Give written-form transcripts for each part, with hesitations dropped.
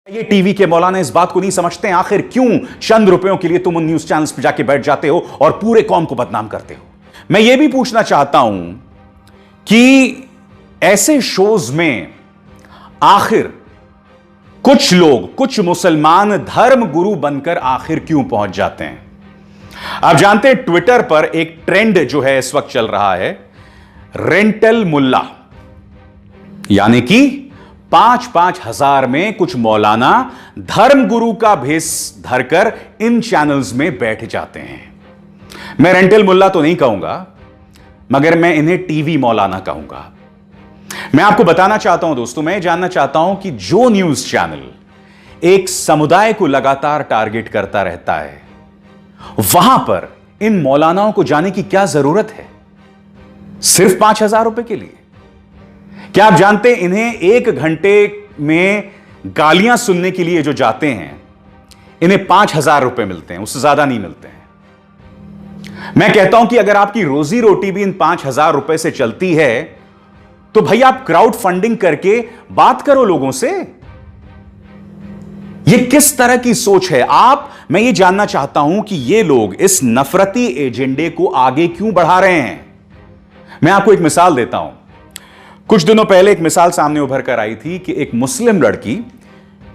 ये टीवी के मौलाना इस बात को नहीं समझते हैं, आखिर क्यों चंद रुपयों के लिए तुम उन न्यूज चैनल्स पर जाके बैठ जाते हो और पूरे कौम को बदनाम करते हो। मैं ये भी पूछना चाहता हूं कि ऐसे शोज में आखिर कुछ लोग, कुछ मुसलमान धर्म गुरु बनकर आखिर क्यों पहुंच जाते हैं। आप जानते हैं ट्विटर पर एक ट्रेंड जो है इस वक्त चल रहा है, रेंटल मुल्ला, यानी कि 5-5 हजार में कुछ मौलाना धर्म गुरु का भेष धरकर इन चैनल्स में बैठ जाते हैं। मैं रेंटल मुल्ला तो नहीं कहूंगा, मगर मैं इन्हें टीवी मौलाना कहूंगा। मैं आपको बताना चाहता हूं दोस्तों, मैं जानना चाहता हूं कि जो न्यूज चैनल एक समुदाय को लगातार टारगेट करता रहता है, वहां पर इन मौलानाओं को जाने की क्या जरूरत है सिर्फ 5,000 रुपए के लिए। क्या आप जानते हैं इन्हें 1 घंटे में गालियां सुनने के लिए जो जाते हैं, इन्हें 5,000 रुपए मिलते हैं, उससे ज्यादा नहीं मिलते हैं। मैं कहता हूं कि अगर आपकी रोजी रोटी भी इन 5,000 रुपए से चलती है तो भाई आप क्राउड फंडिंग करके बात करो लोगों से। यह किस तरह की सोच है मैं ये जानना चाहता हूं कि ये लोग इस नफरती एजेंडे को आगे क्यों बढ़ा रहे हैं। मैं आपको एक मिसाल देता हूं। कुछ दिनों पहले एक मिसाल सामने उभर कर आई थी कि एक मुस्लिम लड़की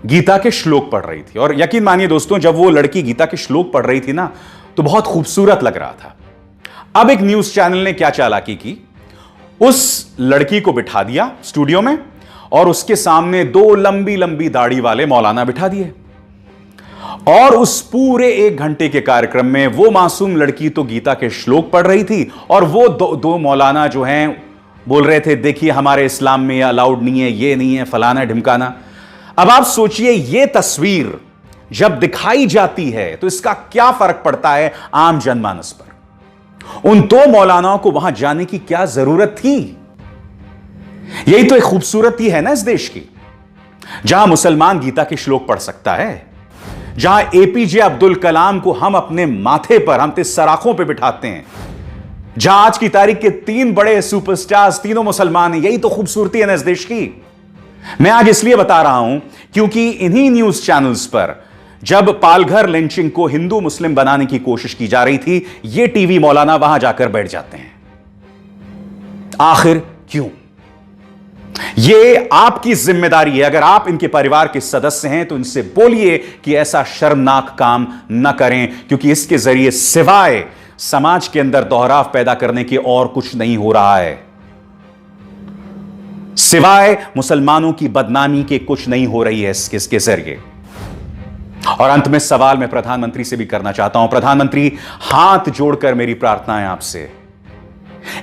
गीता के श्लोक पढ़ रही थी, और यकीन मानिए दोस्तों, जब वो लड़की गीता के श्लोक पढ़ रही थी ना, तो बहुत खूबसूरत लग रहा था। अब एक न्यूज चैनल ने क्या चालाकी की, उस लड़की को बिठा दिया स्टूडियो में और उसके सामने 2 लंबी लंबी दाढ़ी वाले मौलाना बिठा दिए, और उस पूरे 1 घंटे के कार्यक्रम में वो मासूम लड़की तो गीता के श्लोक पढ़ रही थी, और वो दो मौलाना जो हैं बोल रहे थे, देखिए हमारे इस्लाम में ये अलाउड नहीं है, ये नहीं है, फलाना ढिमकाना। अब आप सोचिए, ये तस्वीर जब दिखाई जाती है तो इसका क्या फर्क पड़ता है आम जनमानस पर। उन 2 मौलानाओं को वहां जाने की क्या जरूरत थी। यही तो एक खूबसूरती है ना इस देश की, जहां मुसलमान गीता के श्लोक पढ़ सकता है, जहां एपीजे अब्दुल कलाम को हम अपने माथे पर, हम सराखों पर बिठाते हैं, जहां आज की तारीख के 3 बड़े सुपरस्टार्स तीनों मुसलमान हैं। यही तो खूबसूरती है ना इस देश की। मैं आज इसलिए बता रहा हूं क्योंकि इन्हीं न्यूज चैनल्स पर जब पालघर लिंचिंग को हिंदू मुस्लिम बनाने की कोशिश की जा रही थी, ये टीवी मौलाना वहां जाकर बैठ जाते हैं। आखिर क्यों? ये आपकी जिम्मेदारी है। अगर आप इनके परिवार के सदस्य हैं तो इनसे बोलिए कि ऐसा शर्मनाक काम न करें, क्योंकि इसके जरिए सिवाय समाज के अंदर दोहराव पैदा करने के और कुछ नहीं हो रहा है। सिवाय मुसलमानों की बदनामी के कुछ नहीं हो रही है इसके जरिए। और अंत में सवाल मैं प्रधानमंत्री से भी करना चाहता हूं। प्रधानमंत्री, हाथ जोड़कर मेरी प्रार्थना है आपसे,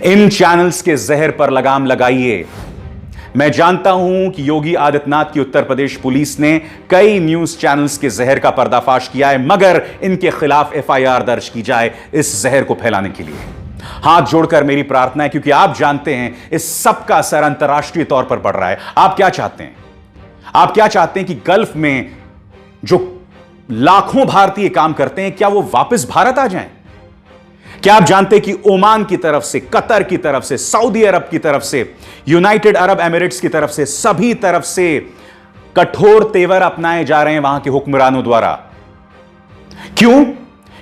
इन चैनल्स के जहर पर लगाम लगाइए। मैं जानता हूं कि योगी आदित्यनाथ की उत्तर प्रदेश पुलिस ने कई न्यूज चैनल्स के जहर का पर्दाफाश किया है, मगर इनके खिलाफ एफआईआर दर्ज की जाए इस जहर को फैलाने के लिए। हाथ जोड़कर मेरी प्रार्थना है, क्योंकि आप जानते हैं इस सब का असर अंतर्राष्ट्रीय तौर पर पड़ रहा है। आप क्या चाहते हैं? आप क्या चाहते हैं कि गल्फ में जो लाखों भारतीय काम करते हैं, क्या वो वापस भारत आ जाएं? क्या आप जानते हैं कि ओमान की तरफ से, कतर की तरफ से, सऊदी अरब की तरफ से, यूनाइटेड अरब एमिरेट्स की तरफ से, सभी तरफ से कठोर तेवर अपनाए जा रहे हैं वहां के हुक्मरानों द्वारा। क्यों?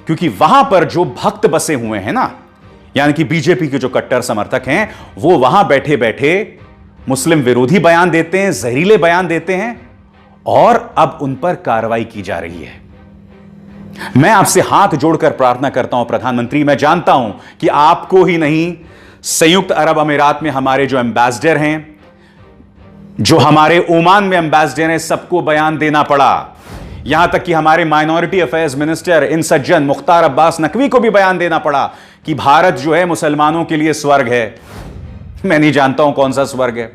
क्योंकि वहां पर जो भक्त बसे हुए हैं ना, यानी कि बीजेपी के जो कट्टर समर्थक हैं, वो वहां बैठे बैठे मुस्लिम विरोधी बयान देते हैं, जहरीले बयान देते हैं, और अब उन पर कार्रवाई की जा रही है। मैं आपसे हाथ जोड़कर प्रार्थना करता हूं प्रधानमंत्री, मैं जानता हूं कि आपको ही नहीं, संयुक्त अरब अमीरात में हमारे जो एम्बेसडर हैं, जो हमारे ओमान में एम्बेसडर हैं, सबको बयान देना पड़ा। यहां तक कि हमारे माइनॉरिटी अफेयर्स मिनिस्टर इन सज्जन मुख्तार अब्बास नकवी को भी बयान देना पड़ा कि भारत जो है मुसलमानों के लिए स्वर्ग है। मैं नहीं जानता हूं कौन सा स्वर्ग है।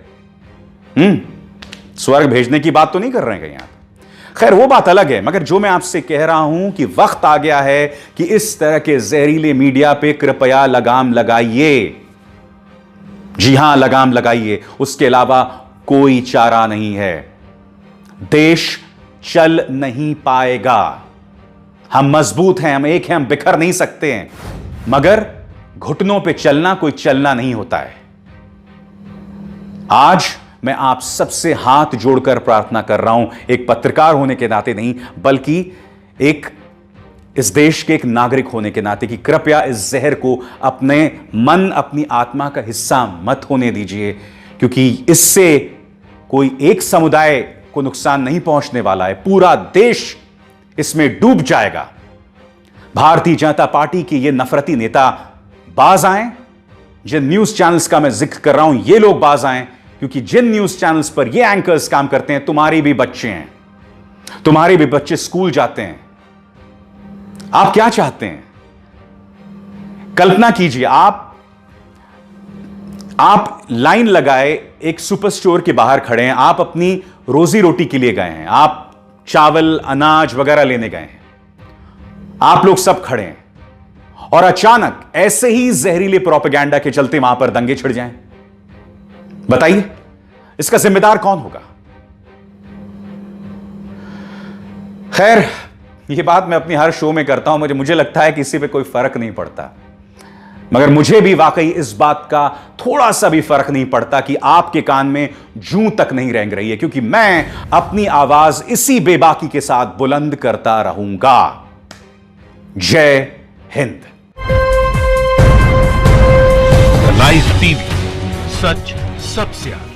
स्वर्ग भेजने की बात तो नहीं कर रहे हैं कहीं आप। खैर, वो बात अलग है, मगर जो मैं आपसे कह रहा हूं कि वक्त आ गया है कि इस तरह के जहरीले मीडिया पे कृपया लगाम लगाइए। जी हां, लगाम लगाइए। उसके अलावा कोई चारा नहीं है। देश चल नहीं पाएगा। हम मजबूत हैं, हम एक हैं, हम बिखर नहीं सकते हैं, मगर घुटनों पे चलना कोई चलना नहीं होता है। आज मैं आप सबसे हाथ जोड़कर प्रार्थना कर रहा हूं, एक पत्रकार होने के नाते नहीं, बल्कि एक इस देश के एक नागरिक होने के नाते, कि कृपया इस जहर को अपने मन, अपनी आत्मा का हिस्सा मत होने दीजिए, क्योंकि इससे कोई एक समुदाय को नुकसान नहीं पहुंचने वाला है, पूरा देश इसमें डूब जाएगा। भारतीय जनता पार्टी के ये नफरती नेता बाज आएं, जिन न्यूज चैनल्स का मैं जिक्र कर रहा हूं, ये लोग बाज आएं, क्योंकि जिन न्यूज चैनल्स पर ये एंकर्स काम करते हैं, तुम्हारे भी बच्चे हैं, तुम्हारे भी बच्चे स्कूल जाते हैं। आप क्या चाहते हैं? कल्पना कीजिए, आप लाइन लगाए एक सुपर स्टोर के बाहर खड़े हैं, आप अपनी रोजी रोटी के लिए गए हैं, आप चावल अनाज वगैरह लेने गए हैं, आप लोग सब खड़े हैं, और अचानक ऐसे ही जहरीले प्रोपेगेंडा के चलते वहां पर दंगे छिड़ जाएं। बताइए, इसका जिम्मेदार कौन होगा? खैर, यह बात मैं अपनी हर शो में करता हूं, मुझे लगता है कि इसी पे कोई फर्क नहीं पड़ता, मगर मुझे भी वाकई इस बात का थोड़ा सा भी फर्क नहीं पड़ता कि आपके कान में जूं तक नहीं रेंग रही है, क्योंकि मैं अपनी आवाज इसी बेबाकी के साथ बुलंद करता रहूंगा। जय हिंद। लाइव टीवी, सच सबसे आगे।